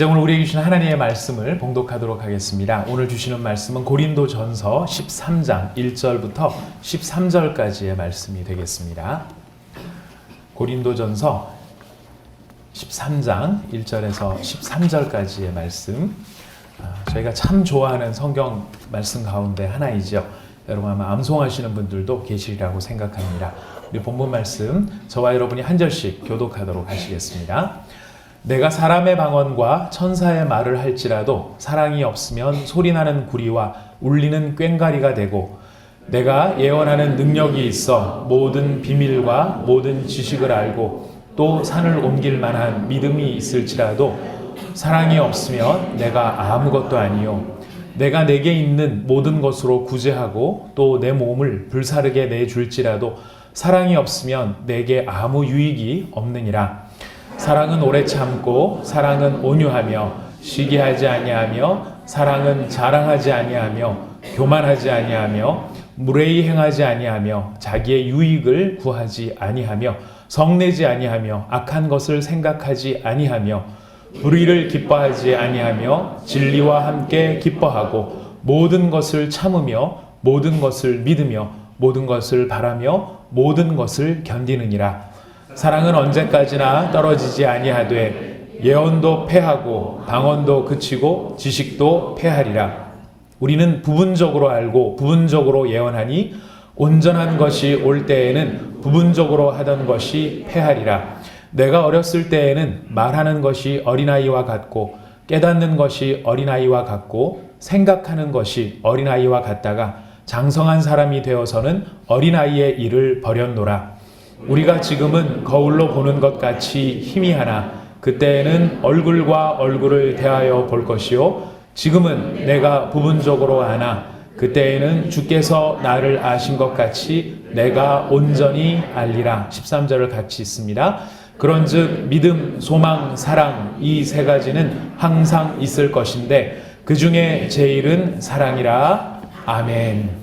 이제 오늘 우리에게 주신 하나님의 말씀을 봉독하도록 하겠습니다. 오늘 주시는 말씀은 고린도전서 13장 1절부터 13절까지의 말씀이 되겠습니다. 고린도전서 13장 1절에서 13절까지의 말씀, 저희가 참 좋아하는 성경 말씀 가운데 하나이죠. 여러분 아마 암송하시는 분들도 계시리라고 생각합니다. 우리 본문 말씀 저와 여러분이 한 절씩 교독하도록 하시겠습니다. 내가 사람의 방언과 천사의 말을 할지라도 사랑이 없으면 소리나는 구리와 울리는 꽹과리가 되고, 내가 예언하는 능력이 있어 모든 비밀과 모든 지식을 알고 또 산을 옮길 만한 믿음이 있을지라도 사랑이 없으면 내가 아무것도 아니요, 내가 내게 있는 모든 것으로 구제하고 또 내 몸을 불사르게 내줄지라도 사랑이 없으면 내게 아무 유익이 없느니라. 사랑은 오래 참고 사랑은 온유하며 시기하지 아니하며 사랑은 자랑하지 아니하며 교만하지 아니하며 무례히 행하지 아니하며 자기의 유익을 구하지 아니하며 성내지 아니하며 악한 것을 생각하지 아니하며 불의를 기뻐하지 아니하며 진리와 함께 기뻐하고 모든 것을 참으며 모든 것을 믿으며 모든 것을 바라며 모든 것을 견디느니라. 사랑은 언제까지나 떨어지지 아니하되 예언도 패하고 방언도 그치고 지식도 패하리라. 우리는 부분적으로 알고 부분적으로 예언하니 온전한 것이 올 때에는 부분적으로 하던 것이 패하리라. 내가 어렸을 때에는 말하는 것이 어린아이와 같고 깨닫는 것이 어린아이와 같고 생각하는 것이 어린아이와 같다가 장성한 사람이 되어서는 어린아이의 일을 버렸노라. 우리가 지금은 거울로 보는 것 같이 희미하나 그때에는 얼굴과 얼굴을 대하여 볼 것이요, 지금은 내가 부분적으로 아나 그때에는 주께서 나를 아신 것 같이 내가 온전히 알리라. 13절을 같이 있습니다. 그런즉 믿음, 소망, 사랑 이 세 가지는 항상 있을 것인데 그 중에 제일은 사랑이라. 아멘.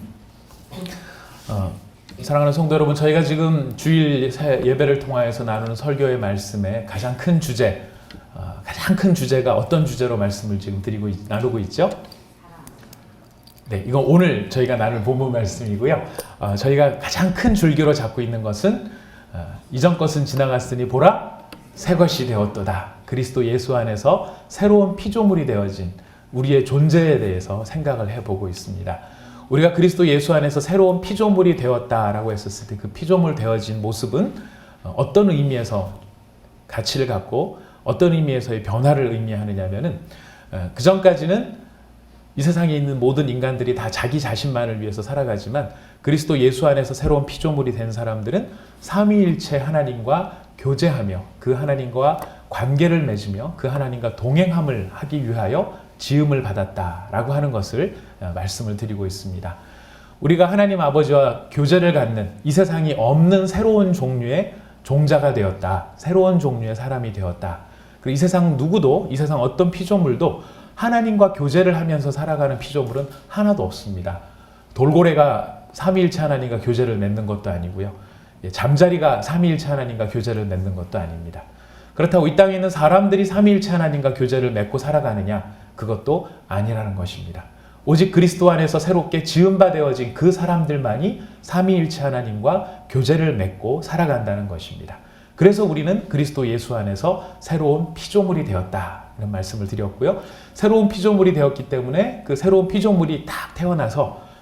사랑하는 성도 여러분, 저희가 지금 주일 예배를 통하여서 나누는 설교의 말씀의 가장 큰 주제가 어떤 주제로 말씀을 지금 나누고 있죠? 네, 이건 오늘 저희가 나눌 본문 말씀이고요. 저희가 가장 큰 줄기로 잡고 있는 것은 이전 것은 지나갔으니 보라 새 것이 되었도다. 그리스도 예수 안에서 새로운 피조물이 되어진 우리의 존재에 대해서 생각을 해보고 있습니다. 우리가 그리스도 예수 안에서 새로운 피조물이 되었다라고 했었을 때 그 피조물 되어진 모습은 어떤 의미에서 가치를 갖고 어떤 의미에서의 변화를 의미하느냐면은, 그 전까지는 이 세상에 있는 모든 인간들이 다 자기 자신만을 위해서 살아가지만 그리스도 예수 안에서 새로운 피조물이 된 사람들은 삼위일체 하나님과 교제하며 그 하나님과 관계를 맺으며 그 하나님과 동행함을 하기 위하여 지음을 받았다라고 하는 것을 말씀을 드리고 있습니다. 우리가 하나님 아버지와 교제를 갖는 이 세상이 없는 새로운 종류의 종자가 되었다. 새로운 종류의 사람이 되었다. 그리고 이 세상 누구도, 이 세상 어떤 피조물도 하나님과 교제를 하면서 살아가는 피조물은 하나도 없습니다. 돌고래가 삼위일체 하나님과 교제를 맺는 것도 아니고요. 잠자리가 삼위일체 하나님과 교제를 맺는 것도 아닙니다. 그렇다고 이 땅에 있는 사람들이 삼위일체 하나님과 교제를 맺고 살아가느냐? 그것도 아니라는 것입니다. 오직 그리스도 안에서 새롭게 지음바 되어진 그 사람들만이 삼위일체 하나님과 교제를 맺고 살아간다는 것입니다. 그래서 우리는 그리스도 예수 안에서 새로운 피조물이 되었다는 말씀을 드렸고요. 새로운 피조물이 되었기 때문에 그 새로운 피조물이 딱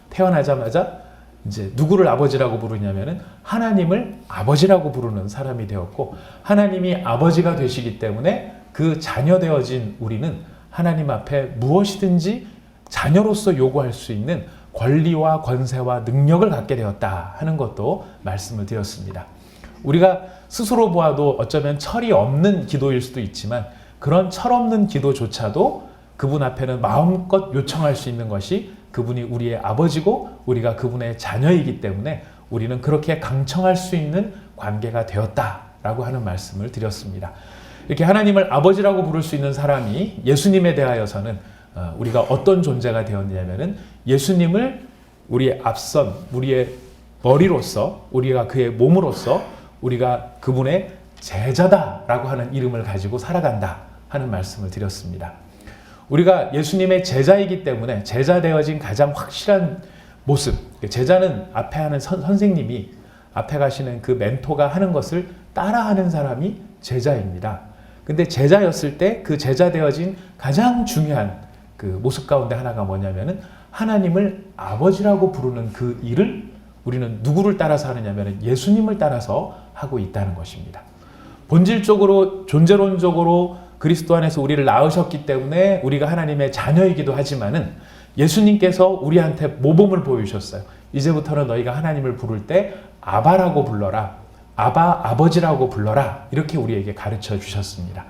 태어나자마자 이제 누구를 아버지라고 부르냐면은 하나님을 아버지라고 부르는 사람이 되었고, 하나님이 아버지가 되시기 때문에 그 자녀 되어진 우리는 하나님 앞에 무엇이든지 자녀로서 요구할 수 있는 권리와 권세와 능력을 갖게 되었다 하는 것도 말씀을 드렸습니다. 우리가 스스로 보아도 어쩌면 철이 없는 기도일 수도 있지만 그런 철없는 기도조차도 그분 앞에는 마음껏 요청할 수 있는 것이 그분이 우리의 아버지고 우리가 그분의 자녀이기 때문에 우리는 그렇게 강청할 수 있는 관계가 되었다라고 하는 말씀을 드렸습니다. 이렇게 하나님을 아버지라고 부를 수 있는 사람이 예수님에 대하여서는 우리가 어떤 존재가 되었냐면은 예수님을 우리의 앞선, 우리의 머리로서, 우리가 그의 몸으로서 우리가 그분의 제자다라고 하는 이름을 가지고 살아간다 하는 말씀을 드렸습니다. 우리가 예수님의 제자이기 때문에 제자 되어진 가장 확실한 모습, 제자는 앞에 하는 선생님이 앞에 가시는 그 멘토가 하는 것을 따라하는 사람이 제자입니다. 근데 제자였을 때 그 제자 되어진 가장 중요한 그 모습 가운데 하나가 뭐냐면은 하나님을 아버지라고 부르는 그 일을 우리는 누구를 따라서 하느냐면 예수님을 따라서 하고 있다는 것입니다. 본질적으로 존재론적으로 그리스도 안에서 우리를 낳으셨기 때문에 우리가 하나님의 자녀이기도 하지만은 예수님께서 우리한테 모범을 보여주셨어요. 이제부터는 너희가 하나님을 부를 때 아바라고 불러라. 아버지라고 불러라. 이렇게 우리에게 가르쳐 주셨습니다.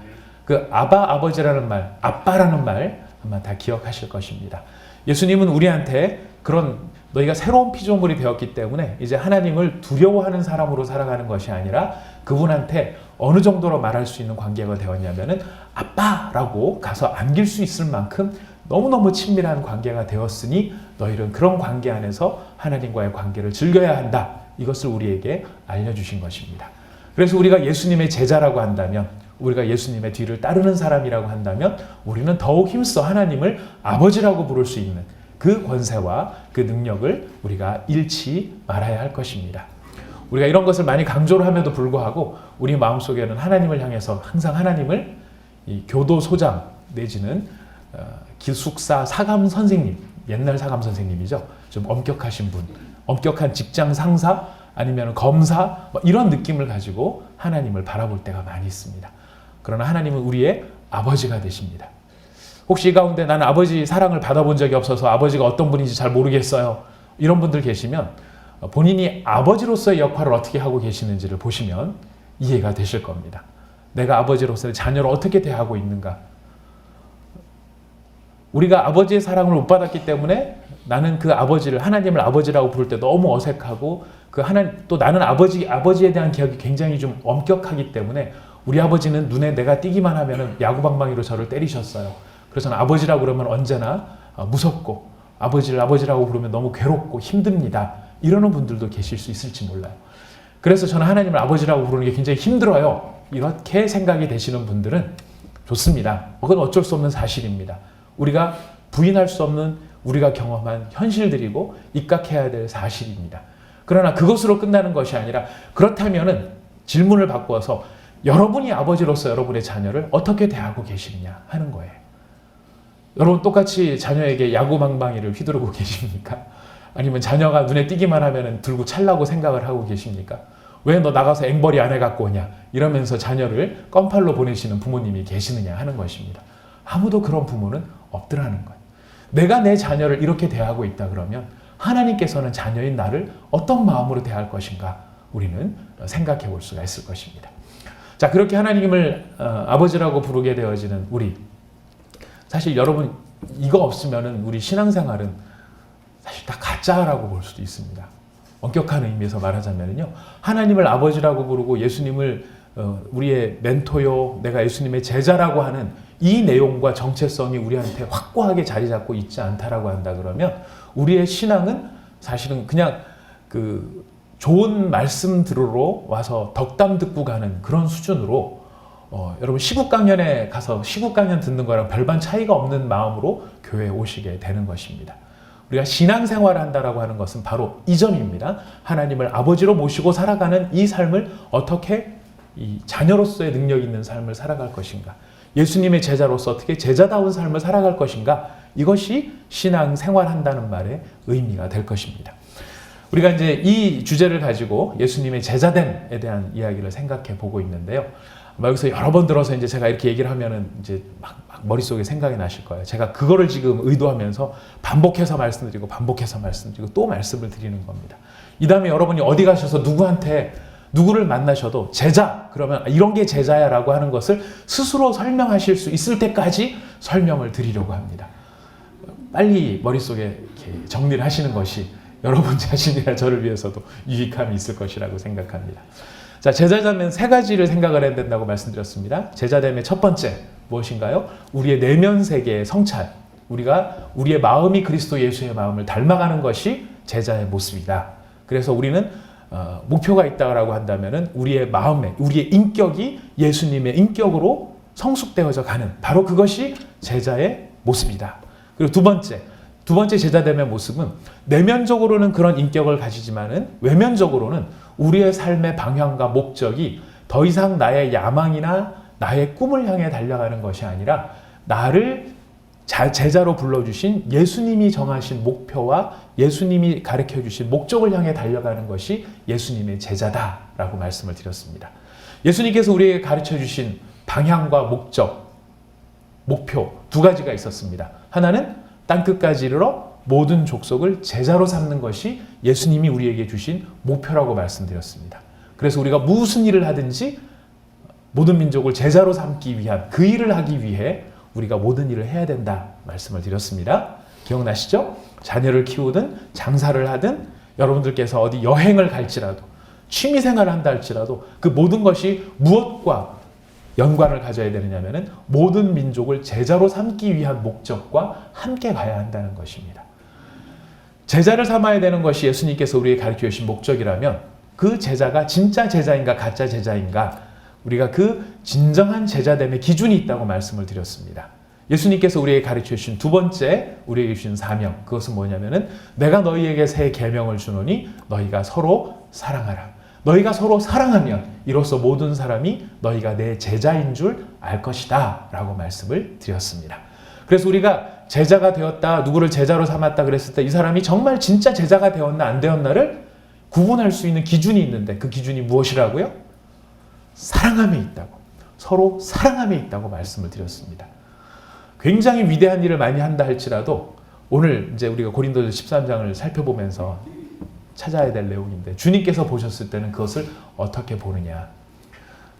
그 아버지라는 말, 아빠라는 말 아마 다 기억하실 것입니다. 예수님은 우리한테 그런 너희가 새로운 피조물이 되었기 때문에 이제 하나님을 두려워하는 사람으로 살아가는 것이 아니라 그분한테 어느 정도로 말할 수 있는 관계가 되었냐면은 아빠라고 가서 안길 수 있을 만큼 너무너무 친밀한 관계가 되었으니 너희는 그런 관계 안에서 하나님과의 관계를 즐겨야 한다. 이것을 우리에게 알려주신 것입니다. 그래서 우리가 예수님의 제자라고 한다면, 우리가 예수님의 뒤를 따르는 사람이라고 한다면 우리는 더욱 힘써 하나님을 아버지라고 부를 수 있는 그 권세와 그 능력을 우리가 잃지 말아야 할 것입니다. 우리가 이런 것을 많이 강조를 함에도 불구하고 우리 마음속에는 하나님을 향해서 항상 하나님을 이 교도소장 내지는 기숙사 사감 선생님, 옛날 사감 선생님이죠. 좀 엄격하신 분, 엄격한 직장 상사 아니면 검사 이런 느낌을 가지고 하나님을 바라볼 때가 많이 있습니다. 그러나 하나님은 우리의 아버지가 되십니다. 혹시 이 가운데 나는 아버지 사랑을 받아본 적이 없어서 아버지가 어떤 분인지 잘 모르겠어요. 이런 분들 계시면 본인이 아버지로서의 역할을 어떻게 하고 계시는지를 보시면 이해가 되실 겁니다. 내가 아버지로서의 자녀를 어떻게 대하고 있는가. 우리가 아버지의 사랑을 못 받았기 때문에 나는 그 아버지를, 하나님을 아버지라고 부를 때 너무 어색하고 또 나는 아버지에 대한 기억이 굉장히 좀 엄격하기 때문에 우리 아버지는 눈에 내가 띄기만 하면은 야구방망이로 저를 때리셨어요. 그래서 아버지라고 그러면 언제나 무섭고 아버지라고 부르면 너무 괴롭고 힘듭니다. 이러는 분들도 계실 수 있을지 몰라요. 그래서 저는 하나님을 아버지라고 부르는 게 굉장히 힘들어요. 이렇게 생각이 되시는 분들은 좋습니다. 그건 어쩔 수 없는 사실입니다. 우리가 부인할 수 없는 우리가 경험한 현실들이고 입각해야 될 사실입니다. 그러나 그것으로 끝나는 것이 아니라 그렇다면은 질문을 바꾸어서 여러분이 아버지로서 여러분의 자녀를 어떻게 대하고 계시느냐 하는 거예요. 여러분 똑같이 자녀에게 야구방망이를 휘두르고 계십니까? 아니면 자녀가 눈에 띄기만 하면 들고 찰라고 생각을 하고 계십니까? 왜 너 나가서 앵벌이 안 해갖고 오냐? 이러면서 자녀를 껌팔로 보내시는 부모님이 계시느냐 하는 것입니다. 아무도 그런 부모는 없더라는 거예요. 내가 내 자녀를 이렇게 대하고 있다 그러면 하나님께서는 자녀인 나를 어떤 마음으로 대할 것인가 우리는 생각해 볼 수가 있을 것입니다. 자, 그렇게 하나님을 아버지라고 부르게 되어지는 우리, 사실 여러분 이거 없으면은 우리 신앙생활은 사실 다 가짜라고 볼 수도 있습니다. 엄격한 의미에서 말하자면요, 하나님을 아버지라고 부르고 예수님을 우리의 멘토요, 내가 예수님의 제자라고 하는 이 내용과 정체성이 우리한테 확고하게 자리 잡고 있지 않다라고 한다 그러면 우리의 신앙은 사실은 그냥 그 좋은 말씀 들으러 와서 덕담 듣고 가는 그런 수준으로 여러분 시국 강연에 가서 시국 강연 듣는 거랑 별반 차이가 없는 마음으로 교회에 오시게 되는 것입니다. 우리가 신앙생활을 한다라고 하는 것은 바로 이 점입니다. 하나님을 아버지로 모시고 살아가는 이 삶을 어떻게 이 자녀로서의 능력 있는 삶을 살아갈 것인가, 예수님의 제자로서 어떻게 제자다운 삶을 살아갈 것인가, 이것이 신앙생활 한다는 말의 의미가 될 것입니다. 우리가 이제 이 주제를 가지고 예수님의 제자됨에 대한 이야기를 생각해 보고 있는데요. 여기서 여러 번 들어서 이제 제가 이렇게 얘기를 하면은 이제 막 머릿속에 생각이 나실 거예요. 제가 그거를 지금 의도하면서 반복해서 말씀드리고 또 말씀을 드리는 겁니다. 이 다음에 여러분이 어디 가셔서 누구를 만나셔도 제자, 그러면 이런 게 제자야 라고 하는 것을 스스로 설명하실 수 있을 때까지 설명을 드리려고 합니다. 빨리 머릿속에 이렇게 정리를 하시는 것이 여러분 자신이나 저를 위해서도 유익함이 있을 것이라고 생각합니다. 자, 제자되면 세 가지를 생각을 해야 된다고 말씀드렸습니다. 제자됨의 첫 번째 무엇인가요? 우리의 내면 세계의 성찰, 우리의 마음이 그리스도 예수의 마음을 닮아가는 것이 제자의 모습이다. 그래서 우리는 목표가 있다고 한다면은 우리의 마음에, 우리의 인격이 예수님의 인격으로 성숙되어져 가는 바로 그것이 제자의 모습이다. 그리고 두 번째 제자됨의 모습은 내면적으로는 그런 인격을 가지지만은 외면적으로는 우리의 삶의 방향과 목적이 더 이상 나의 야망이나 나의 꿈을 향해 달려가는 것이 아니라 나를 제자로 불러주신 예수님이 정하신 목표와 예수님이 가르쳐주신 목적을 향해 달려가는 것이 예수님의 제자다라고 말씀을 드렸습니다. 예수님께서 우리에게 가르쳐주신 방향과 목표 두 가지가 있었습니다. 하나는 땅끝까지 이르러 모든 족속을 제자로 삼는 것이 예수님이 우리에게 주신 목표라고 말씀드렸습니다. 그래서 우리가 무슨 일을 하든지 모든 민족을 제자로 삼기 위한 그 일을 하기 위해 우리가 모든 일을 해야 된다 말씀을 드렸습니다. 기억나시죠? 자녀를 키우든 장사를 하든 여러분들께서 어디 여행을 갈지라도 취미생활을 한다 할지라도 그 모든 것이 무엇과 연관을 가져야 되느냐면은 모든 민족을 제자로 삼기 위한 목적과 함께 가야 한다는 것입니다. 제자를 삼아야 되는 것이 예수님께서 우리에게 가르쳐 주신 목적이라면 그 제자가 진짜 제자인가 가짜 제자인가 우리가 그 진정한 제자됨의 기준이 있다고 말씀을 드렸습니다. 예수님께서 우리에게 가르쳐 주신 두 번째 우리에게 주신 사명 그것은 뭐냐면은 내가 너희에게 새 계명을 주노니 너희가 서로 사랑하라. 너희가 서로 사랑하면 이로써 모든 사람이 너희가 내 제자인 줄 알 것이다 라고 말씀을 드렸습니다. 그래서 우리가 제자가 되었다 누구를 제자로 삼았다 그랬을 때 이 사람이 정말 진짜 제자가 되었나 안 되었나를 구분할 수 있는 기준이 있는데 그 기준이 무엇이라고요? 사랑함에 있다고 서로 사랑함에 있다고 말씀을 드렸습니다. 굉장히 위대한 일을 많이 한다 할지라도 오늘 이제 우리가 고린도서 13장을 살펴보면서 찾아야 될 내용인데 주님께서 보셨을 때는 그것을 어떻게 보느냐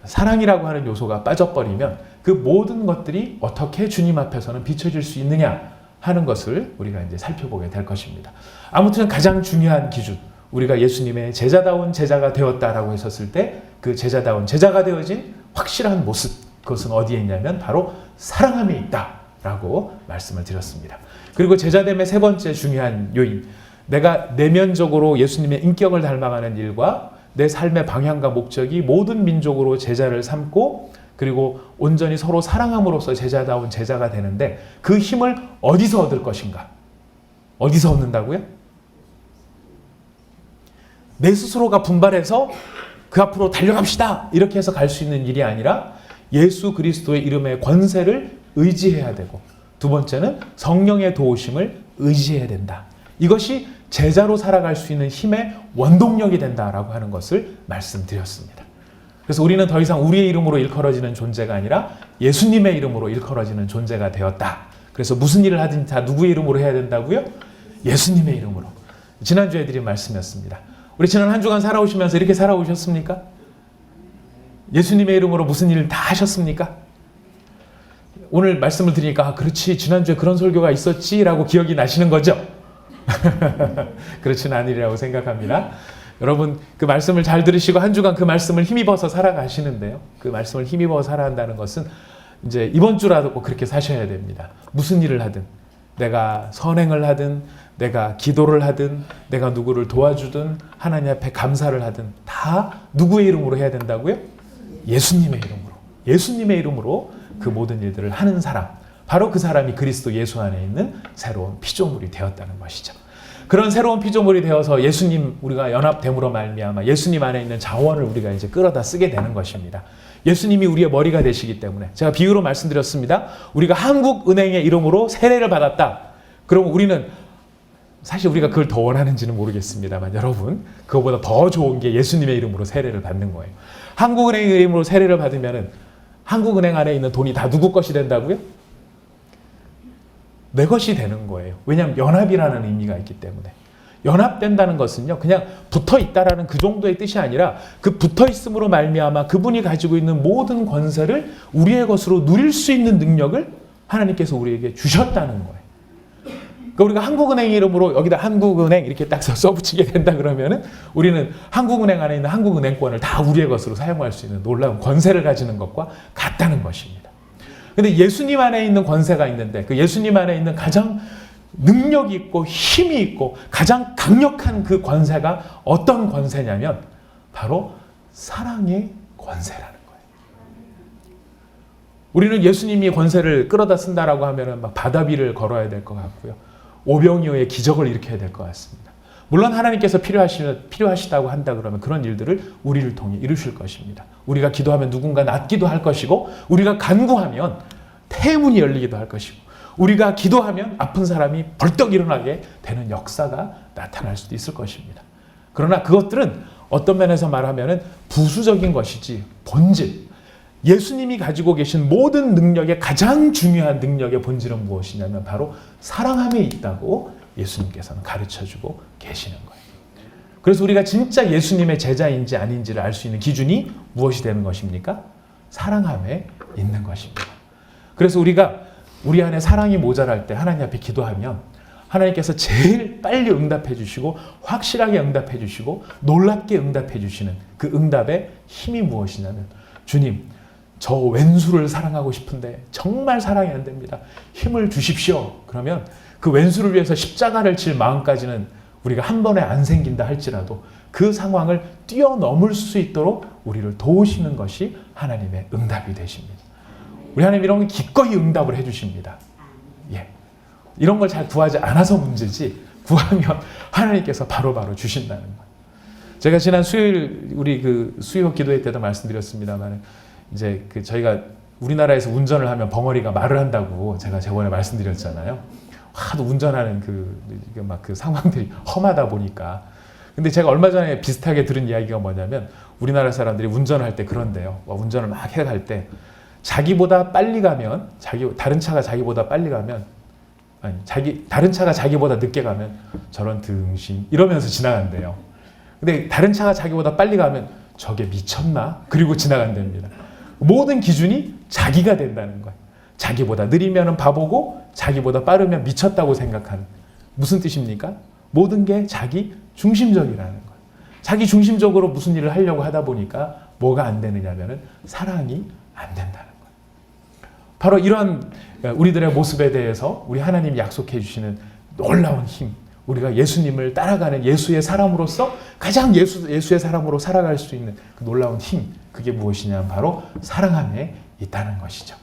사랑이라고 하는 요소가 빠져버리면 그 모든 것들이 어떻게 주님 앞에서는 비춰질 수 있느냐 하는 것을 우리가 이제 살펴보게 될 것입니다. 아무튼 가장 중요한 기준 우리가 예수님의 제자다운 제자가 되었다라고 했었을 때 그 제자다운 제자가 되어진 확실한 모습 그것은 어디에 있냐면 바로 사랑함에 있다라고 말씀을 드렸습니다. 그리고 제자됨의 세 번째 중요한 요인 내가 내면적으로 예수님의 인격을 닮아가는 일과 내 삶의 방향과 목적이 모든 민족으로 제자를 삼고 그리고 온전히 서로 사랑함으로써 제자다운 제자가 되는데 그 힘을 어디서 얻을 것인가? 어디서 얻는다고요? 내 스스로가 분발해서 그 앞으로 달려갑시다 이렇게 해서 갈 수 있는 일이 아니라 예수 그리스도의 이름의 권세를 의지해야 되고 두 번째는 성령의 도우심을 의지해야 된다. 이것이 제자로 살아갈 수 있는 힘의 원동력이 된다라고 하는 것을 말씀드렸습니다. 그래서 우리는 더 이상 우리의 이름으로 일컬어지는 존재가 아니라 예수님의 이름으로 일컬어지는 존재가 되었다. 그래서 무슨 일을 하든지 다 누구의 이름으로 해야 된다고요? 예수님의 이름으로. 지난주에 드린 말씀이었습니다. 우리 지난 한 주간 살아오시면서 이렇게 살아오셨습니까? 예수님의 이름으로 무슨 일을 다 하셨습니까? 오늘 말씀을 드리니까 그렇지 지난주에 그런 설교가 있었지라고 기억이 나시는 거죠? 그렇지는 않으리라고 생각합니다. 여러분 그 말씀을 잘 들으시고 한 주간 그 말씀을 힘입어서 살아가시는데요. 그 말씀을 힘입어 살아간다는 것은 이제 이번 주라도 꼭 그렇게 사셔야 됩니다. 무슨 일을 하든 내가 선행을 하든 내가 기도를 하든 내가 누구를 도와주든 하나님 앞에 감사를 하든 다 누구의 이름으로 해야 된다고요? 예수님의 이름으로. 예수님의 이름으로 그 모든 일들을 하는 사람 바로 그 사람이 그리스도 예수 안에 있는 새로운 피조물이 되었다는 것이죠. 그런 새로운 피조물이 되어서 예수님 우리가 연합됨으로 말미암아 예수님 안에 있는 자원을 우리가 이제 끌어다 쓰게 되는 것입니다. 예수님이 우리의 머리가 되시기 때문에 제가 비유로 말씀드렸습니다. 우리가 한국은행의 이름으로 세례를 받았다. 그럼 우리는 사실 우리가 그걸 더 원하는지는 모르겠습니다만 여러분 그거보다 더 좋은 게 예수님의 이름으로 세례를 받는 거예요. 한국은행의 이름으로 세례를 받으면은 한국은행 안에 있는 돈이 다 누구 것이 된다고요? 내 것이 되는 거예요. 왜냐하면 연합이라는 의미가 있기 때문에. 연합된다는 것은요 그냥 붙어있다라는 그 정도의 뜻이 아니라 그 붙어있음으로 말미암아 그분이 가지고 있는 모든 권세를 우리의 것으로 누릴 수 있는 능력을 하나님께서 우리에게 주셨다는 거예요. 그러니까 우리가 한국은행 이름으로 여기다 한국은행 이렇게 딱 써붙이게 된다 그러면은 우리는 한국은행 안에 있는 한국은행권을 다 우리의 것으로 사용할 수 있는 놀라운 권세를 가지는 것과 같다는 것입니다. 근데 예수님 안에 있는 권세가 있는데 그 예수님 안에 있는 가장 능력이 있고 힘이 있고 가장 강력한 그 권세가 어떤 권세냐면 바로 사랑의 권세라는 거예요. 우리는 예수님이 권세를 끌어다 쓴다라고 하면은 막 바다 위를 걸어야 될 것 같고요. 오병이어의 기적을 일으켜야 될 것 같습니다. 물론 하나님께서 필요하시다고 한다 그러면 그런 일들을 우리를 통해 이루실 것입니다. 우리가 기도하면 누군가 낫기도 할 것이고, 우리가 간구하면 태문이 열리기도 할 것이고, 우리가 기도하면 아픈 사람이 벌떡 일어나게 되는 역사가 나타날 수도 있을 것입니다. 그러나 그것들은 어떤 면에서 말하면 부수적인 것이지 본질, 예수님이 가지고 계신 모든 능력의 가장 중요한 능력의 본질은 무엇이냐면 바로 사랑함에 있다고 예수님께서는 가르쳐주고 계시는 거예요. 그래서 우리가 진짜 예수님의 제자인지 아닌지를 알 수 있는 기준이 무엇이 되는 것입니까? 사랑함에 있는 것입니다. 그래서 우리가 우리 안에 사랑이 모자랄 때 하나님 앞에 기도하면 하나님께서 제일 빨리 응답해 주시고 확실하게 응답해 주시고 놀랍게 응답해 주시는 그 응답의 힘이 무엇이냐면, 주님, 저 왼수를 사랑하고 싶은데 정말 사랑이 안 됩니다. 힘을 주십시오. 그러면 그 왼수를 위해서 십자가를 질 마음까지는 우리가 한 번에 안 생긴다 할지라도 그 상황을 뛰어넘을 수 있도록 우리를 도우시는 것이 하나님의 응답이 되십니다. 우리 하나님 이런 거 기꺼이 응답을 해주십니다. 예. 이런 걸 잘 구하지 않아서 문제지, 구하면 하나님께서 바로바로 주신다는 거예요. 제가 지난 수요일 우리 그 수요 기도회 때도 말씀드렸습니다만, 이제 그 저희가 우리나라에서 운전을 하면 벙어리가 말을 한다고 제가 저번에 말씀드렸잖아요. 하도 운전하는 그 상황들이 험하다 보니까. 근데 제가 얼마 전에 비슷하게 들은 이야기가 뭐냐면, 우리나라 사람들이 운전을 할 때 그런데요. 운전을 막 해갈 때 자기보다 빨리 가면, 다른 차가 자기보다 빨리 가면, 다른 차가 자기보다 늦게 가면 저런 등신 이러면서 지나간대요. 근데 다른 차가 자기보다 빨리 가면 저게 미쳤나? 그리고 지나간답니다. 모든 기준이 자기가 된다는 거예요. 자기보다 느리면 바보고 자기보다 빠르면 미쳤다고 생각하는. 무슨 뜻입니까? 모든 게 자기 중심적이라는 거예요. 자기 중심적으로 무슨 일을 하려고 하다 보니까 뭐가 안 되느냐면은 사랑이 안 된다는 거예요. 바로 이런 우리들의 모습에 대해서 우리 하나님이 약속해 주시는 놀라운 힘, 우리가 예수님을 따라가는 예수의 사람으로서 가장 예수의 사람으로 살아갈 수 있는 그 놀라운 힘, 그게 무엇이냐면 바로 사랑함에 있다는 것이죠.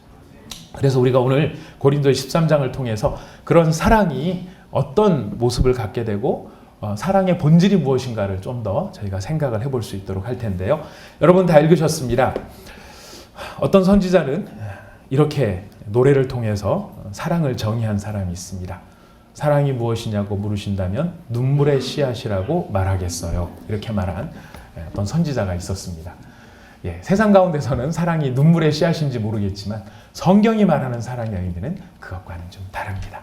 그래서 우리가 오늘 고린도서 13장을 통해서 그런 사랑이 어떤 모습을 갖게 되고 사랑의 본질이 무엇인가를 좀 더 저희가 생각을 해볼 수 있도록 할 텐데요. 여러분 다 읽으셨습니다. 어떤 선지자는 이렇게 노래를 통해서 사랑을 정의한 사람이 있습니다. 사랑이 무엇이냐고 물으신다면 눈물의 씨앗이라고 말하겠어요. 이렇게 말한 어떤 선지자가 있었습니다. 예, 세상 가운데서는 사랑이 눈물의 씨앗인지 모르겠지만 성경이 말하는 사랑의 의미는 그것과는 좀 다릅니다.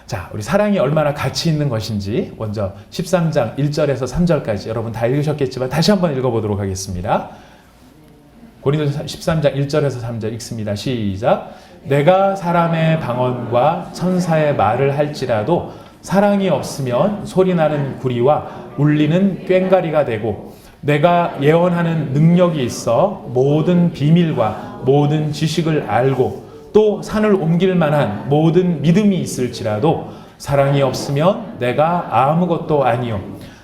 자, 우리 사랑이 얼마나 가치 있는 것인지 먼저 13장 1절에서 3절까지 여러분 다 읽으셨겠지만 다시 한번 읽어보도록 하겠습니다. 고린도서 13장 1절에서 3절 읽습니다. 시작. 내가 사람의 방언과 천사의 말을 할지라도 사랑이 없으면 소리나는 구리와 울리는 꽹과리가 되고, 내가 예언하는 능력이 있어 모든 비밀과 모든 지식을 알고 또 산을 옮길 만한 모든 믿음이 있을지라도 사랑이 없으면 내가 아무것도 아니요,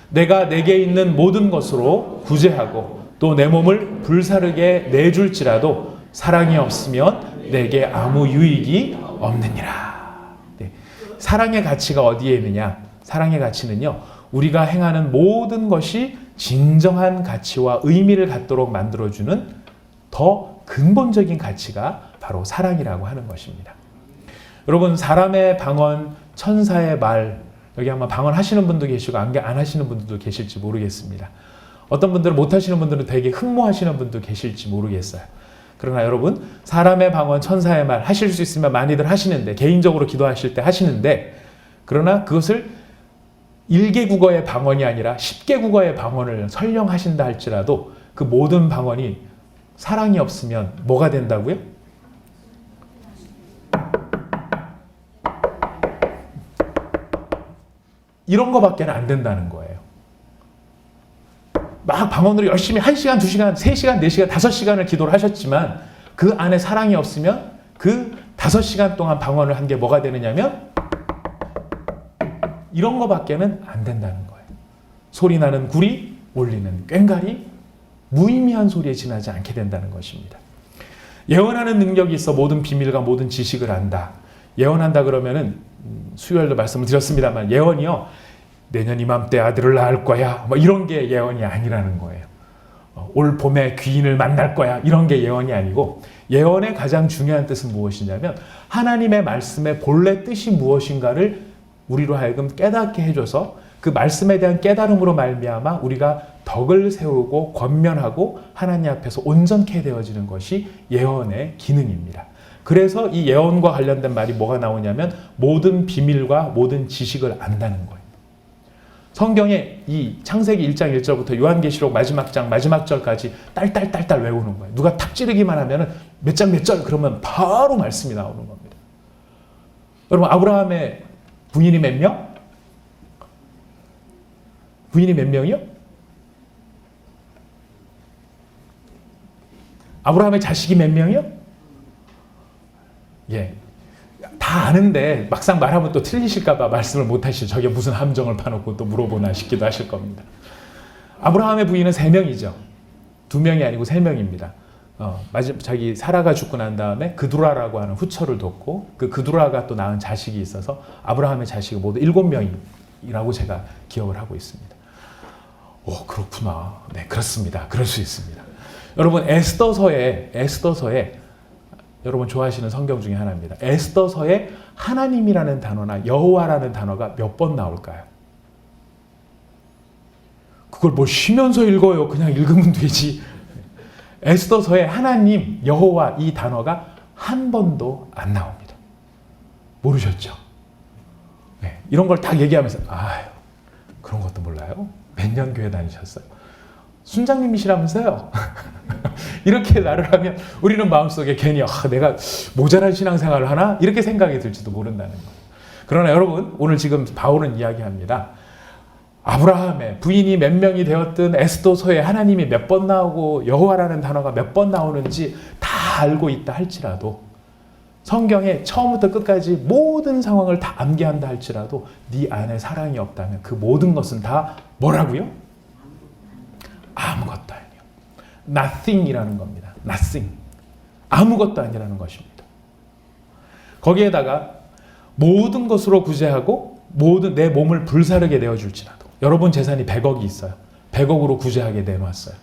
내가 내게 있는 모든 것으로 구제하고 또 내 몸을 불사르게 내줄지라도 사랑이 없으면 내게 아무 유익이 없느니라. 네. 사랑의 가치가 어디에 있느냐? 사랑의 가치는요, 우리가 행하는 모든 것이 진정한 가치와 의미를 갖도록 만들어주는 더 근본적인 가치가 바로 사랑이라고 하는 것입니다. 여러분, 사람의 방언, 천사의 말, 여기 아마 방언 하시는 분도 계시고 안 하시는 분들도 계실지 모르겠습니다. 어떤 분들은 못 하시는 분들은 되게 흠모하시는 분도 계실지 모르겠어요. 그러나 여러분, 사람의 방언, 천사의 말 하실 수 있으면 많이들 하시는데, 개인적으로 기도하실 때 하시는데, 그러나 그것을 1개 국어의 방언이 아니라 10개 국어의 방언을 설령 하신다 할지라도 그 모든 방언이 사랑이 없으면 뭐가 된다고요? 이런 거밖에 안 된다는 거예요. 막 방언으로 열심히 1시간, 2시간, 3시간, 4시간, 5시간을 기도를 하셨지만 그 안에 사랑이 없으면 그 5시간 동안 방언을 한 게 뭐가 되느냐면 이런 거밖에는 안 된다는 거예요. 소리 나는 구리, 울리는 꽹과리, 무의미한 소리에 지나지 않게 된다는 것입니다. 예언하는 능력이 있어 모든 비밀과 모든 지식을 안다. 예언한다 그러면은 수요일도 말씀을 드렸습니다만 예언이요. 내년 이맘때 아들을 낳을 거야. 뭐 이런 게 예언이 아니라는 거예요. 올 봄에 귀인을 만날 거야. 이런 게 예언이 아니고 예언의 가장 중요한 뜻은 무엇이냐면 하나님의 말씀의 본래 뜻이 무엇인가를 우리로 하여금 깨닫게 해줘서 그 말씀에 대한 깨달음으로 말미암아 우리가 덕을 세우고 권면하고 하나님 앞에서 온전케 되어지는 것이 예언의 기능입니다. 그래서 이 예언과 관련된 말이 뭐가 나오냐면 모든 비밀과 모든 지식을 안다는 거예요. 성경에 이 창세기 1장 1절부터 요한계시록 마지막 장 마지막 절까지 딸딸딸딸 외우는 거예요. 누가 탁 찌르기만 하면 몇 장 몇 절 그러면 바로 말씀이 나오는 겁니다. 여러분 아브라함의 부인이 몇 명? 부인이 몇 명이요? 아브라함의 자식이 몇 명이요? 예. 다 아는데 막상 말하면 또 틀리실까봐 말씀을 못 하시죠. 저게 무슨 함정을 파놓고 또 물어보나 싶기도 하실 겁니다. 아브라함의 부인은 3명이죠. 2명이 아니고 3명입니다. 자기 사라가 죽고 난 다음에 그두라라고 하는 후처를 뒀고 그 그두라가 또 낳은 자식이 있어서 아브라함의 자식이 모두 7명이라고 제가 기억을 하고 있습니다. 오, 그렇구나. 네, 그렇습니다. 그럴 수 있습니다. 여러분 에스더서에 여러분 좋아하시는 성경 중에 하나입니다. 에스더서에 하나님이라는 단어나 여호와라는 단어가 몇 번 나올까요? 그걸 뭐 쉬면서 읽어요. 그냥 읽으면 되지. 에스더서에 하나님, 여호와 이 단어가 한 번도 안 나옵니다. 모르셨죠? 네, 이런 걸 딱 얘기하면서 아유, 그런 것도 몰라요? 몇 년 교회 다니셨어요? 순장님이시라면서요? 이렇게 말을 하면 우리는 마음속에 괜히 내가 모자란 신앙생활을 하나? 이렇게 생각이 들지도 모른다는 거예요. 그러나 여러분 오늘 지금 바울은 이야기합니다. 아브라함의 부인이 몇 명이 되었든 에스더서에 하나님이 몇 번 나오고 여호와라는 단어가 몇 번 나오는지 다 알고 있다 할지라도 성경에 처음부터 끝까지 모든 상황을 다 암기한다 할지라도 네 안에 사랑이 없다면 그 모든 것은 다 뭐라고요? 아무것도 아니에요. nothing이라는 겁니다. nothing. 아무것도 아니라는 것입니다. 거기에다가 모든 것으로 구제하고 모든 내 몸을 불사르게 내어줄지라도 여러분 재산이 100억이 있어요. 100억으로 구제하게 내놓았어요.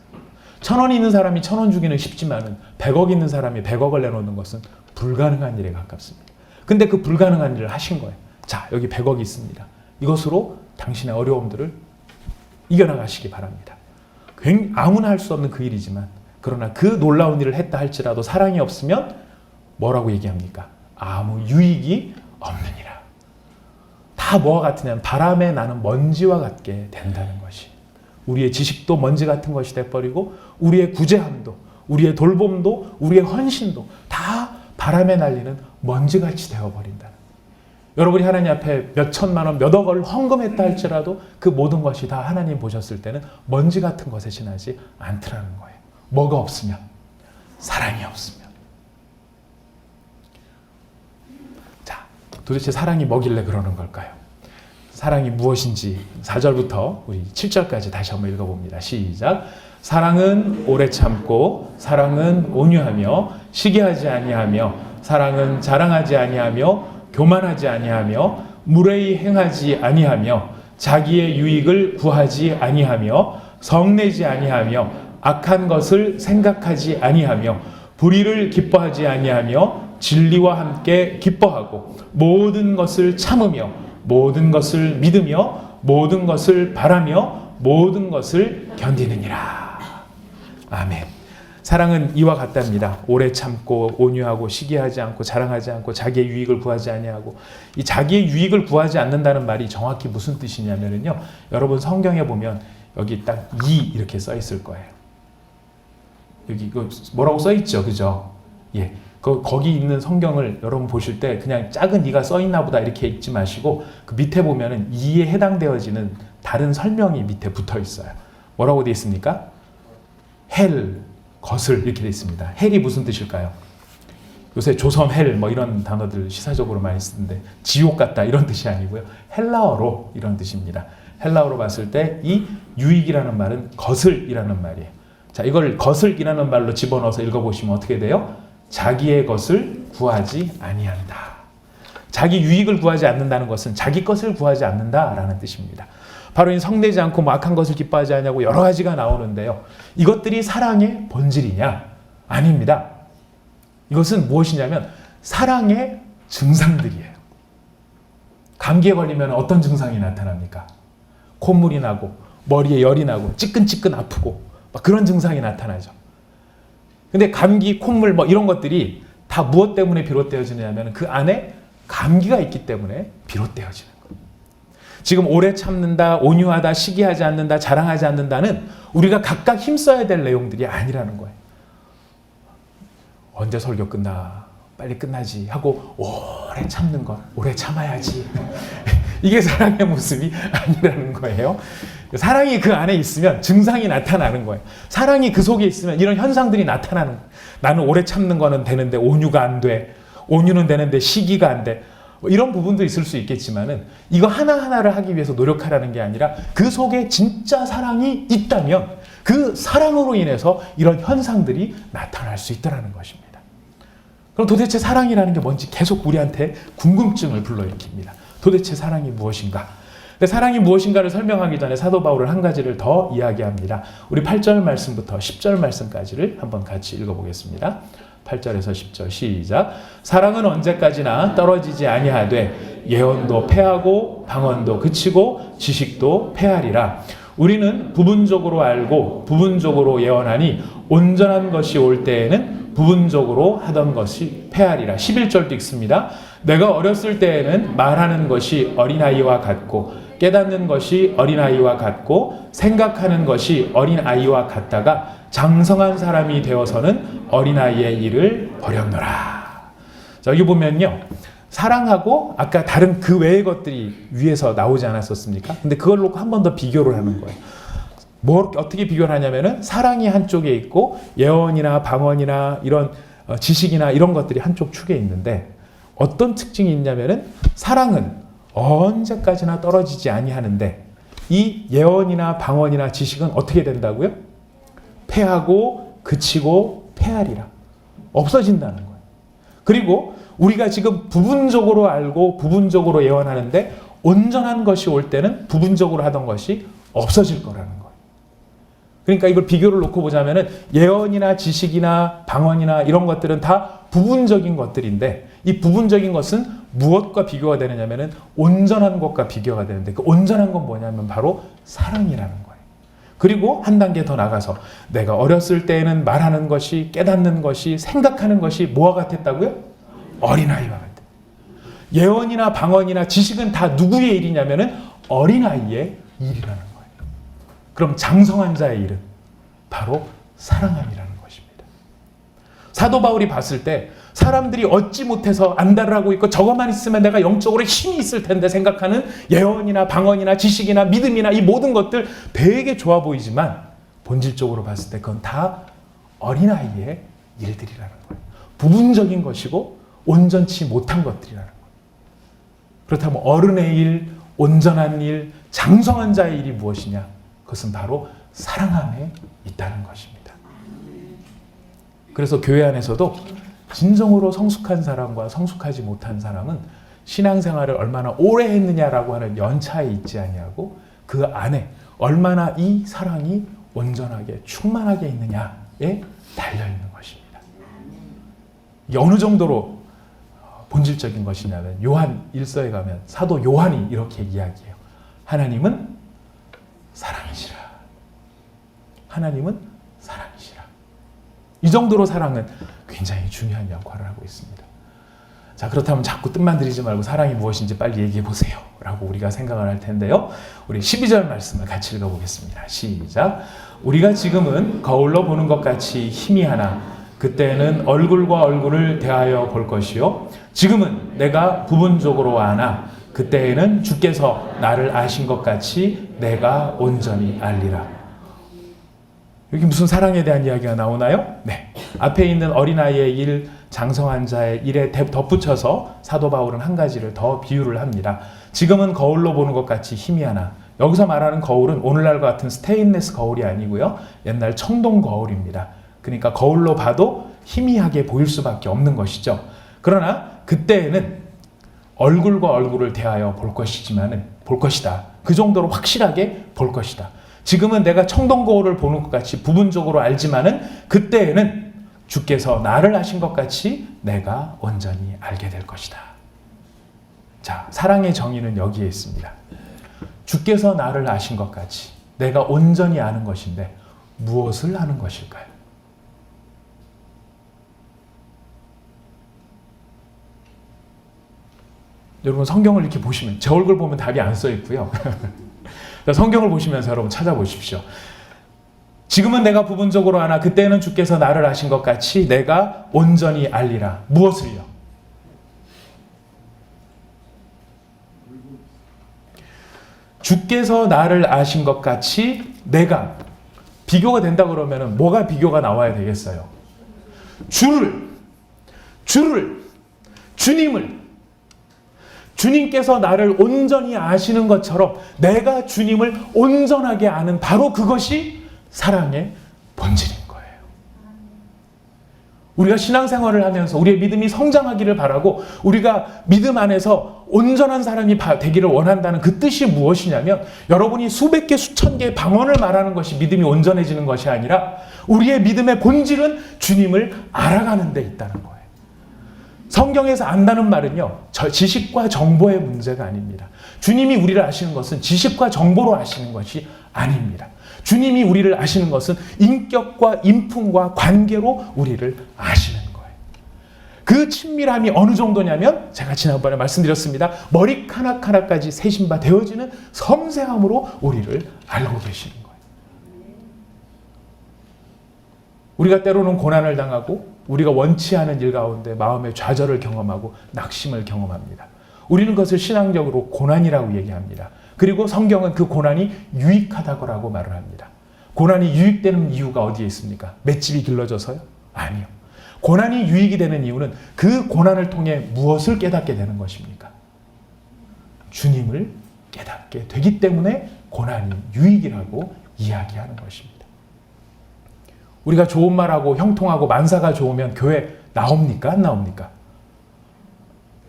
1000원 있는 사람이 1000원 주기는 쉽지만은 100억 있는 사람이 100억을 내놓는 것은 불가능한 일에 가깝습니다. 근데 그 불가능한 일을 하신 거예요. 자, 여기 100억이 있습니다. 이것으로 당신의 어려움들을 이겨나가시기 바랍니다. 아무나 할 수 없는 그 일이지만 그러나 그 놀라운 일을 했다 할지라도 사랑이 없으면 뭐라고 얘기합니까? 아무 유익이 없느니라. 다 뭐와 같으냐면 바람에 나는 먼지와 같게 된다는 것이. 우리의 지식도 먼지 같은 것이 돼버리고 우리의 구제함도 우리의 돌봄도 우리의 헌신도 다 바람에 날리는 먼지같이 되어버린다. 여러분이 하나님 앞에 몇 천만 원, 몇 억을 헌금했다 할지라도 그 모든 것이 다 하나님 보셨을 때는 먼지 같은 것에 지나지 않더라는 거예요. 뭐가 없으면? 사랑이 없으면. 자, 도대체 사랑이 뭐길래 그러는 걸까요? 사랑이 무엇인지 4절부터 우리 7절까지 다시 한번 읽어봅니다. 시작. 사랑은 오래 참고 사랑은 온유하며 시기하지 아니하며 사랑은 자랑하지 아니하며 교만하지 아니하며 무례히 행하지 아니하며 자기의 유익을 구하지 아니하며 성내지 아니하며 악한 것을 생각하지 아니하며 불의를 기뻐하지 아니하며 진리와 함께 기뻐하고 모든 것을 참으며 모든 것을 믿으며 모든 것을 바라며 모든 것을 견디느니라. 아멘. 사랑은 이와 같답니다. 오래 참고 온유하고 시기하지 않고 자랑하지 않고 자기의 유익을 구하지 아니하고 이 자기의 유익을 구하지 않는다는 말이 정확히 무슨 뜻이냐면요. 여러분 성경에 보면 여기 딱 이 이렇게 써 있을 거예요. 여기 이거 뭐라고 써 있죠, 그죠? 예. 거기 있는 성경을 여러분 보실 때 그냥 작은 이가 써 있나 보다 이렇게 읽지 마시고 그 밑에 보면은 이에 해당되어지는 다른 설명이 밑에 붙어 있어요. 뭐라고 되어 있습니까? 헬, 것을 이렇게 되어 있습니다. 헬이 무슨 뜻일까요? 요새 조선 헬 뭐 이런 단어들 시사적으로 많이 쓰는데 지옥 같다 이런 뜻이 아니고요. 헬라어로 이런 뜻입니다. 헬라어로 봤을 때 이 유익이라는 말은 것을이라는 말이에요. 자, 이걸 것을이라는 말로 집어넣어서 읽어보시면 어떻게 돼요? 자기의 것을 구하지 아니한다. 자기 유익을 구하지 않는다는 것은 자기 것을 구하지 않는다라는 뜻입니다. 바로 이 성내지 않고 뭐 악한 것을 기뻐하지 않냐고 여러 가지가 나오는데요. 이것들이 사랑의 본질이냐? 아닙니다. 이것은 무엇이냐면 사랑의 증상들이에요. 감기에 걸리면 어떤 증상이 나타납니까? 콧물이 나고 머리에 열이 나고 찌끈찌끈 아프고 막 그런 증상이 나타나죠. 근데 감기, 콧물 뭐 이런 것들이 다 무엇 때문에 비롯되어지냐면 그 안에 감기가 있기 때문에 비롯되어지는 거예요. 지금 오래 참는다, 온유하다, 시기하지 않는다, 자랑하지 않는다는 우리가 각각 힘써야 될 내용들이 아니라는 거예요. 언제 설교 끝나? 빨리 끝나지 하고 오래 참는 것, 오래 참아야지. 이게 사랑의 모습이 아니라는 거예요. 사랑이 그 안에 있으면 증상이 나타나는 거예요. 사랑이 그 속에 있으면 이런 현상들이 나타나는 거예요. 나는 오래 참는 거는 되는데 온유가 안 돼. 온유는 되는데 시기가 안 돼. 뭐 이런 부분도 있을 수 있겠지만은 이거 하나하나를 하기 위해서 노력하라는 게 아니라 그 속에 진짜 사랑이 있다면 그 사랑으로 인해서 이런 현상들이 나타날 수 있다는 것입니다. 그럼 도대체 사랑이라는 게 뭔지 계속 우리한테 궁금증을 불러일으킵니다. 도대체 사랑이 무엇인가? 근데 사랑이 무엇인가를 설명하기 전에 사도 바울은 한 가지를 더 이야기합니다. 우리 8절 말씀부터 10절 말씀까지를 한번 같이 읽어보겠습니다. 8절에서 10절 시작. 사랑은 언제까지나 떨어지지 아니하되 예언도 패하고 방언도 그치고 지식도 패하리라. 우리는 부분적으로 알고 부분적으로 예언하니 온전한 것이 올 때에는 부분적으로 하던 것이 패하리라. 11절도 읽습니다. 내가 어렸을 때에는 말하는 것이 어린아이와 같고 깨닫는 것이 어린아이와 같고 생각하는 것이 어린아이와 같다가 장성한 사람이 되어서는 어린아이의 일을 버렸노라. 자, 여기 보면요. 사랑하고 아까 다른 그 외의 것들이 위에서 나오지 않았었습니까? 근데 그걸 놓고 한 번 더 비교를 하는 거예요. 어떻게 비교를 하냐면은 사랑이 한쪽에 있고 예언이나 방언이나 이런 지식이나 이런 것들이 한쪽 축에 있는데 어떤 특징이 있냐면은 사랑은 언제까지나 떨어지지 아니하는데 이 예언이나 방언이나 지식은 어떻게 된다고요? 패하고 그치고 패하리라. 없어진다는 거예요. 그리고 우리가 지금 부분적으로 알고 부분적으로 예언하는데 온전한 것이 올 때는 부분적으로 하던 것이 없어질 거라는 거예요. 그러니까 이걸 비교를 놓고 보자면은 예언이나 지식이나 방언이나 이런 것들은 다 부분적인 것들인데 이 부분적인 것은 무엇과 비교가 되느냐면은 온전한 것과 비교가 되는데 그 온전한 건 뭐냐면 바로 사랑이라는 거예요. 그리고 한 단계 더 나가서 내가 어렸을 때에는 말하는 것이 깨닫는 것이 생각하는 것이 뭐와 같았다고요? 어린아이와 같아. 예언이나 방언이나 지식은 다 누구의 일이냐면은 어린아이의 일이라는 거예요. 그럼 장성한 자의 일은 바로 사랑함이라는 것입니다. 사도 바울이 봤을 때 사람들이 얻지 못해서 안달을 하고 있고 저것만 있으면 내가 영적으로 힘이 있을 텐데 생각하는 예언이나 방언이나 지식이나 믿음이나 이 모든 것들 되게 좋아 보이지만 본질적으로 봤을 때 그건 다 어린아이의 일들이라는 거예요. 부분적인 것이고 온전치 못한 것들이라는 거예요. 그렇다면 어른의 일, 온전한 일, 장성한 자의 일이 무엇이냐? 그것은 바로 사랑함에 있다는 것입니다. 그래서 교회 안에서도 진정으로 성숙한 사람과 성숙하지 못한 사람은 신앙생활을 얼마나 오래 했느냐라고 하는 연차에 있지 아니하고 그 안에 얼마나 이 사랑이 온전하게 충만하게 있느냐에 달려있는 것입니다. 이게 어느 정도로 본질적인 것이냐면 요한 1서에 가면 사도 요한이 이렇게 이야기해요. 하나님은 사랑이시라. 하나님은 사랑이시라. 이 정도로 사랑은 굉장히 중요한 역할을 하고 있습니다. 자, 그렇다면 자꾸 뜻만 들이지 말고 사랑이 무엇인지 빨리 얘기해 보세요 라고 우리가 생각을 할 텐데요. 우리 12절 말씀을 같이 읽어보겠습니다. 시작. 우리가 지금은 거울로 보는 것 같이 희미하나 그때는 얼굴과 얼굴을 대하여 볼 것이요 지금은 내가 부분적으로 아나 그때에는 주께서 나를 아신 것 같이 내가 온전히 알리라. 여기 무슨 사랑에 대한 이야기가 나오나요? 네. 앞에 있는 어린아이의 일, 장성한 자의 일에 덧붙여서 사도 바울은 한 가지를 더 비유를 합니다. 지금은 거울로 보는 것 같이 희미하나. 여기서 말하는 거울은 오늘날과 같은 스테인리스 거울이 아니고요. 옛날 청동 거울입니다. 그러니까 거울로 봐도 희미하게 보일 수밖에 없는 것이죠. 그러나 그때에는 얼굴과 얼굴을 대하여 볼 것이다. 그 정도로 확실하게 볼 것이다. 지금은 내가 청동거울을 보는 것 같이 부분적으로 알지만은 그때에는 주께서 나를 아신 것 같이 내가 온전히 알게 될 것이다. 자, 사랑의 정의는 여기에 있습니다. 주께서 나를 아신 것 같이 내가 온전히 아는 것인데 무엇을 아는 것일까요? 여러분 성경을 이렇게 보시면 제 얼굴 보면 답이 안 써 있고요. 성경을 보시면서 여러분 찾아보십시오. 지금은 내가 부분적으로 아나 그때는 주께서 나를 아신 것 같이 내가 온전히 알리라. 무엇을요? 주께서 나를 아신 것 같이 내가 비교가 된다 그러면은 뭐가 비교가 나와야 되겠어요? 주님을 주님께서 나를 온전히 아시는 것처럼 내가 주님을 온전하게 아는 바로 그것이 사랑의 본질인 거예요. 우리가 신앙생활을 하면서 우리의 믿음이 성장하기를 바라고 우리가 믿음 안에서 온전한 사람이 되기를 원한다는 그 뜻이 무엇이냐면 여러분이 수백 개, 수천 개의 방언을 말하는 것이 믿음이 온전해지는 것이 아니라 우리의 믿음의 본질은 주님을 알아가는 데 있다는 거예요. 성경에서 안다는 말은요, 지식과 정보의 문제가 아닙니다. 주님이 우리를 아시는 것은 지식과 정보로 아시는 것이 아닙니다. 주님이 우리를 아시는 것은 인격과 인품과 관계로 우리를 아시는 거예요. 그 친밀함이 어느 정도냐면 제가 지난번에 말씀드렸습니다. 머리카락 하나까지 세신 바 되어지는 섬세함으로 우리를 알고 계시는 거예요. 우리가 때로는 고난을 당하고 우리가 원치 않은 일 가운데 마음의 좌절을 경험하고 낙심을 경험합니다. 우리는 그것을 신앙적으로 고난이라고 얘기합니다. 그리고 성경은 그 고난이 유익하다고 말을 합니다. 고난이 유익되는 이유가 어디에 있습니까? 맷집이 길러져서요? 아니요. 고난이 유익이 되는 이유는 그 고난을 통해 무엇을 깨닫게 되는 것입니까? 주님을 깨닫게 되기 때문에 고난이 유익이라고 이야기하는 것입니다. 우리가 좋은 말하고 형통하고 만사가 좋으면 교회 나옵니까? 안 나옵니까?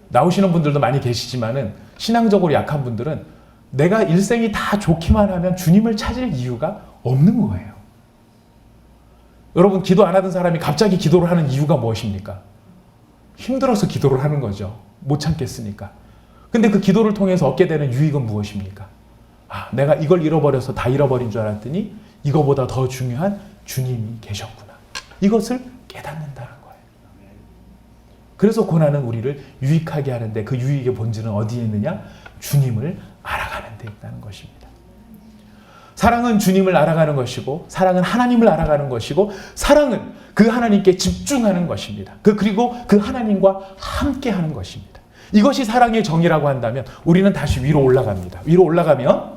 나오시는 분들도 많이 계시지만은 신앙적으로 약한 분들은 내가 일생이 다 좋기만 하면 주님을 찾을 이유가 없는 거예요. 여러분 기도 안 하던 사람이 갑자기 기도를 하는 이유가 무엇입니까? 힘들어서 기도를 하는 거죠. 못 참겠으니까. 근데 그 기도를 통해서 얻게 되는 유익은 무엇입니까? 아, 내가 이걸 잃어버려서 다 잃어버린 줄 알았더니 이거보다 더 중요한 주님이 계셨구나. 이것을 깨닫는다는 거예요. 그래서 고난은 우리를 유익하게 하는데 그 유익의 본질은 어디에 있느냐? 주님을 알아가는 데 있다는 것입니다. 사랑은 주님을 알아가는 것이고 사랑은 하나님을 알아가는 것이고 사랑은 그 하나님께 집중하는 것입니다. 그리고 그 하나님과 함께하는 것입니다. 이것이 사랑의 정의라고 한다면 우리는 다시 위로 올라갑니다. 위로 올라가면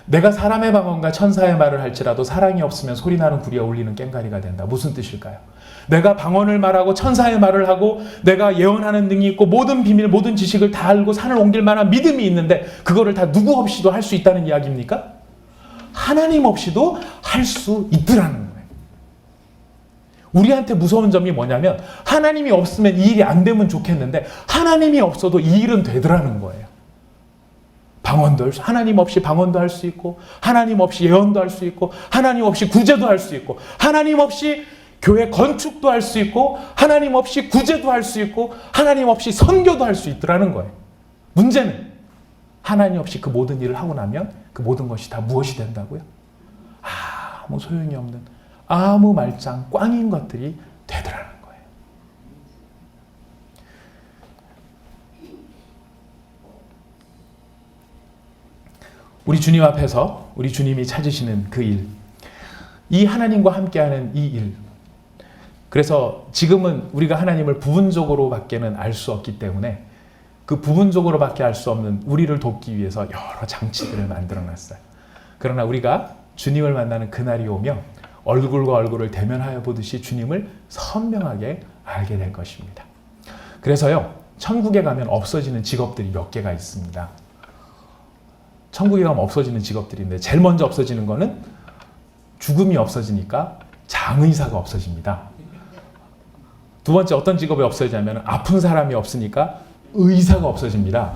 내가 사람의 방언과 천사의 말을 할지라도 사랑이 없으면 소리나는 구리에 울리는 꽹과리가 된다. 무슨 뜻일까요? 내가 방언을 말하고 천사의 말을 하고 내가 예언하는 능이 있고 모든 비밀, 모든 지식을 다 알고 산을 옮길 만한 믿음이 있는데 그거를 다 누구 없이도 할 수 있다는 이야기입니까? 하나님 없이도 할 수 있더라는 거예요. 우리한테 무서운 점이 뭐냐면 하나님이 없으면 이 일이 안 되면 좋겠는데 하나님이 없어도 이 일은 되더라는 거예요. 방언도 하나님 없이 방언도 할 수 있고 하나님 없이 예언도 할 수 있고 하나님 없이 구제도 할 수 있고 하나님 없이 교회 건축도 할 수 있고 하나님 없이 구제도 할 수 있고 하나님 없이 선교도 할 수 있더라는 거예요. 문제는 하나님 없이 그 모든 일을 하고 나면 그 모든 것이 다 무엇이 된다고요? 아무 소용이 없는 아무 말짱 꽝인 것들이 되더라는 거예요. 우리 주님 앞에서 우리 주님이 찾으시는 그 일, 이 하나님과 함께하는 이 일. 그래서 지금은 우리가 하나님을 부분적으로밖에는 알 수 없기 때문에 그 부분적으로밖에 알 수 없는 우리를 돕기 위해서 여러 장치들을 만들어놨어요. 그러나 우리가 주님을 만나는 그날이 오면 얼굴과 얼굴을 대면하여 보듯이 주님을 선명하게 알게 될 것입니다. 그래서요, 천국에 가면 없어지는 직업들이 몇 개가 있습니다. 천국에 가면 없어지는 직업들인데 제일 먼저 없어지는 거는 죽음이 없어지니까 장의사가 없어집니다. 두 번째 어떤 직업이 없어지냐면 아픈 사람이 없으니까 의사가 없어집니다.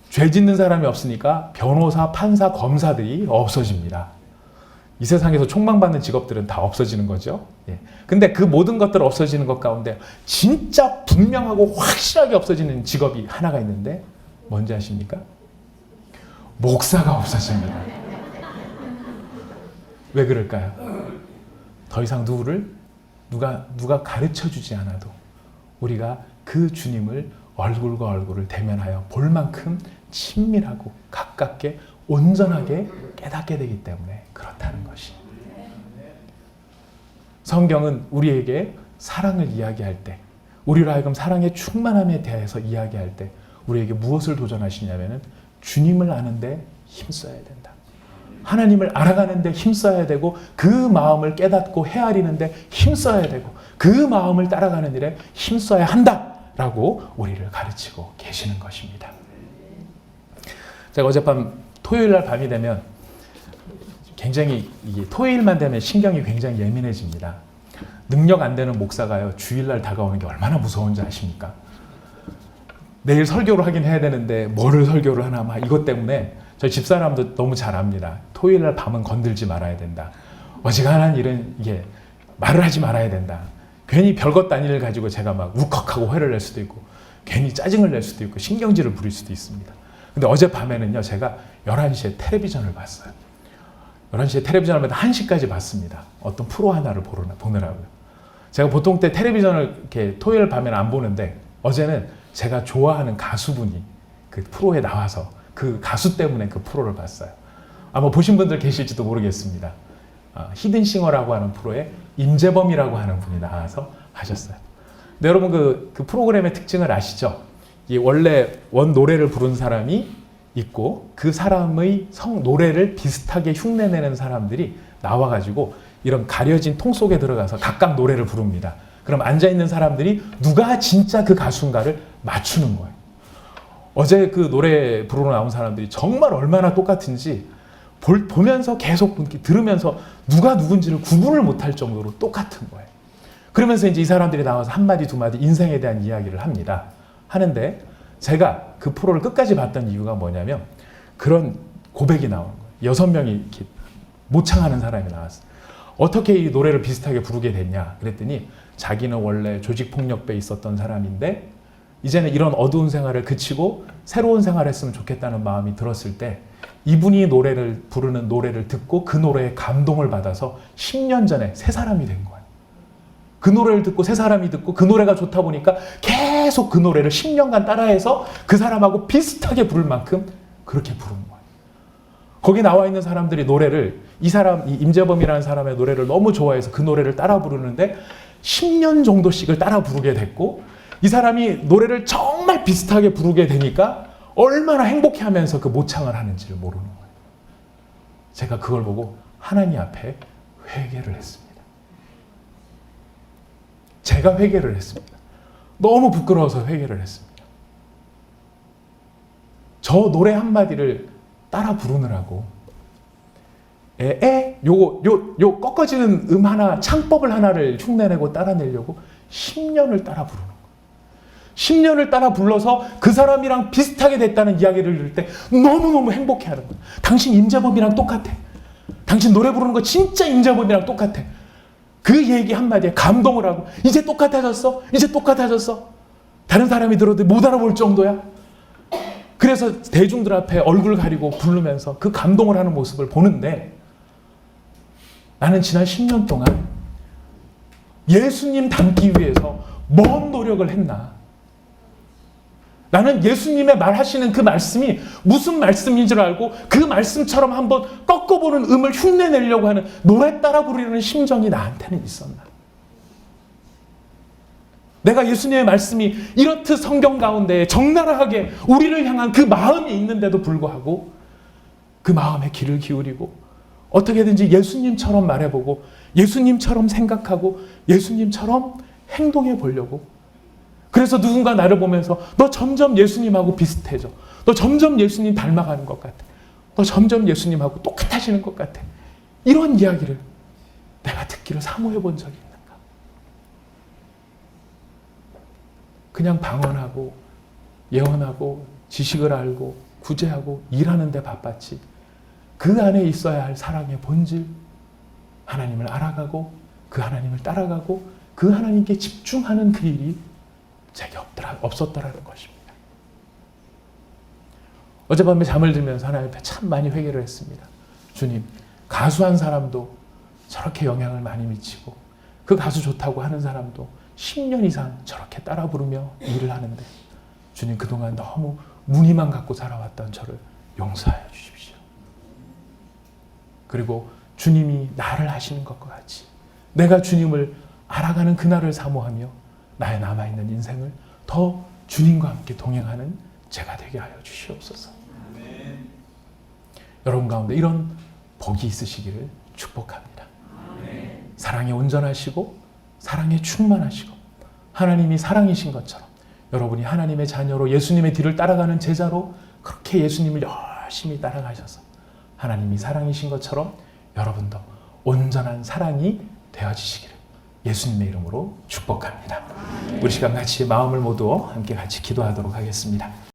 죄 짓는 사람이 없으니까 변호사, 판사, 검사들이 없어집니다. 이 세상에서 촉망받는 직업들은 다 없어지는 거죠. 예. 근데 그 모든 것들 없어지는 것 가운데 진짜 분명하고 확실하게 없어지는 직업이 하나가 있는데 뭔지 아십니까? 목사가 없어집니다. 왜 그럴까요? 더 이상 누가 가르쳐주지 않아도 우리가 그 주님을 얼굴과 얼굴을 대면하여 볼 만큼 친밀하고 가깝게 온전하게 깨닫게 되기 때문에 그렇다는 것이. 성경은 우리에게 사랑을 이야기할 때, 우리로 하여금 사랑의 충만함에 대해서 이야기할 때 우리에게 무엇을 도전하시냐면은 주님을 아는데 힘써야 된다. 하나님을 알아가는데 힘써야 되고 그 마음을 깨닫고 헤아리는데 힘써야 되고 그 마음을 따라가는 일에 힘써야 한다라고 우리를 가르치고 계시는 것입니다. 제가 어젯밤 토요일 날 밤이 되면 굉장히 이게 토요일만 되면 신경이 굉장히 예민해집니다. 능력 안 되는 목사가요 주일날 다가오는 게 얼마나 무서운지 아십니까? 내일 설교를 하긴 해야 되는데 뭐를 설교를 하나 막 이것 때문에 저희 집사람도 너무 잘 압니다. 토요일날 밤은 건들지 말아야 된다. 어지간한 일은 이게 말을 하지 말아야 된다. 괜히 별것도 아닌 일 가지고 제가 막 울컥하고 화를 낼 수도 있고 괜히 짜증을 낼 수도 있고 신경질을 부릴 수도 있습니다. 근데 어젯밤에는요 제가 11시에 텔레비전을 봤어요. 11시에 텔레비전을 보다 1시까지 봤습니다. 어떤 프로 하나를 보느라고요. 제가 보통 때 텔레비전을 이렇게 토요일 밤에는 안 보는데 어제는 제가 좋아하는 가수분이 그 프로에 나와서 그 가수 때문에 그 프로를 봤어요. 아마 보신 분들 계실지도 모르겠습니다. 히든싱어라고 하는 프로에 임재범이라고 하는 분이 나와서 하셨어요. 근데 여러분 그 프로그램의 특징을 아시죠? 이 원래 원 노래를 부른 사람이 있고 그 사람의 노래를 비슷하게 흉내내는 사람들이 나와가지고 이런 가려진 통 속에 들어가서 각각 노래를 부릅니다. 그럼 앉아있는 사람들이 누가 진짜 그 가수인가를 맞추는 거예요. 어제 그 노래 부르러 나온 사람들이 정말 얼마나 똑같은지 보면서 계속 들으면서 누가 누군지를 구분을 못할 정도로 똑같은 거예요. 그러면서 이제 이 사람들이 나와서 한마디 두마디 인생에 대한 이야기를 합니다. 하는데 제가 그 프로를 끝까지 봤던 이유가 뭐냐면 그런 고백이 나오는 거예요. 6명이 이렇게 모창하는 사람이 나왔어요. 어떻게 이 노래를 비슷하게 부르게 됐냐 그랬더니 자기는 원래 조직폭력배에 있었던 사람인데 이제는 이런 어두운 생활을 그치고 새로운 생활을 했으면 좋겠다는 마음이 들었을 때 이분이 부르는 노래를 듣고 그 노래에 감동을 받아서 10년 전에 새 사람이 된 거예요. 그 노래를 듣고 새 사람이 듣고 그 노래가 좋다 보니까 계속 그 노래를 10년간 따라해서 그 사람하고 비슷하게 부를 만큼 그렇게 부른 거예요. 거기 나와 있는 사람들이 노래를 이 임재범이라는 사람의 노래를 너무 좋아해서 그 노래를 따라 부르는데 10년 정도씩을 따라 부르게 됐고 이 사람이 노래를 정말 비슷하게 부르게 되니까 얼마나 행복해하면서 그 모창을 하는지를 모르는 거예요. 제가 그걸 보고 하나님 앞에 회개를 했습니다. 제가 회개를 했습니다. 너무 부끄러워서 회개를 했습니다. 저 노래 한마디를 따라 부르느라고 요거 꺾어지는 하나, 창법을 하나를 흉내내고 따라내려고 10년을 따라 부르는 거예요. 10년을 따라 불러서 그 사람이랑 비슷하게 됐다는 이야기를 들을 때 너무너무 행복해하는 거예요. 당신 임재범이랑 똑같아. 당신 노래 부르는 거 진짜 임재범이랑 똑같아. 그 얘기 한마디에 감동을 하고 이제 똑같아졌어? 이제 똑같아졌어? 다른 사람이 들어도 못 알아볼 정도야? 그래서 대중들 앞에 얼굴 가리고 부르면서 그 감동을 하는 모습을 보는데 나는 지난 10년 동안 예수님 닮기 위해서 뭔 노력을 했나? 나는 예수님의 말하시는 그 말씀이 무슨 말씀인 줄 알고 그 말씀처럼 한번 꺾어보는 음을 흉내내려고 하는 노래 따라 부르는 심정이 나한테는 있었나? 내가 예수님의 말씀이 이렇듯 성경 가운데 적나라하게 우리를 향한 그 마음이 있는데도 불구하고 그 마음에 귀를 기울이고 어떻게든지 예수님처럼 말해보고 예수님처럼 생각하고 예수님처럼 행동해 보려고 그래서 누군가 나를 보면서 너 점점 예수님하고 비슷해져. 너 점점 예수님 닮아가는 것 같아. 너 점점 예수님하고 똑같아지는 것 같아. 이런 이야기를 내가 듣기를 사모해 본 적이 있는가? 그냥 방언하고 예언하고 지식을 알고 구제하고 일하는 데 바빴지. 그 안에 있어야 할 사랑의 본질, 하나님을 알아가고 그 하나님을 따라가고 그 하나님께 집중하는 그 일이 제게 없었더라는 것입니다. 어젯밤에 잠을 들면서 하나님 앞에 참 많이 회개를 했습니다. 주님, 가수 한 사람도 저렇게 영향을 많이 미치고 그 가수 좋다고 하는 사람도 10년 이상 저렇게 따라 부르며 일을 하는데 주님, 그동안 너무 무늬만 갖고 살아왔던 저를 용서하여 주십시오. 그리고 주님이 나를 하시는 것과 같이 내가 주님을 알아가는 그날을 사모하며 나의 남아있는 인생을 더 주님과 함께 동행하는 제가 되게 하여 주시옵소서. 아멘. 여러분 가운데 이런 복이 있으시기를 축복합니다. 아멘. 사랑에 온전하시고 사랑에 충만하시고 하나님이 사랑이신 것처럼 여러분이 하나님의 자녀로 예수님의 뒤를 따라가는 제자로 그렇게 예수님을 열심히 따라가셔서 하나님이 사랑이신 것처럼 여러분도 온전한 사랑이 되어지시기를 예수님의 이름으로 축복합니다. 우리 시간 같이 마음을 모두 함께 같이 기도하도록 하겠습니다.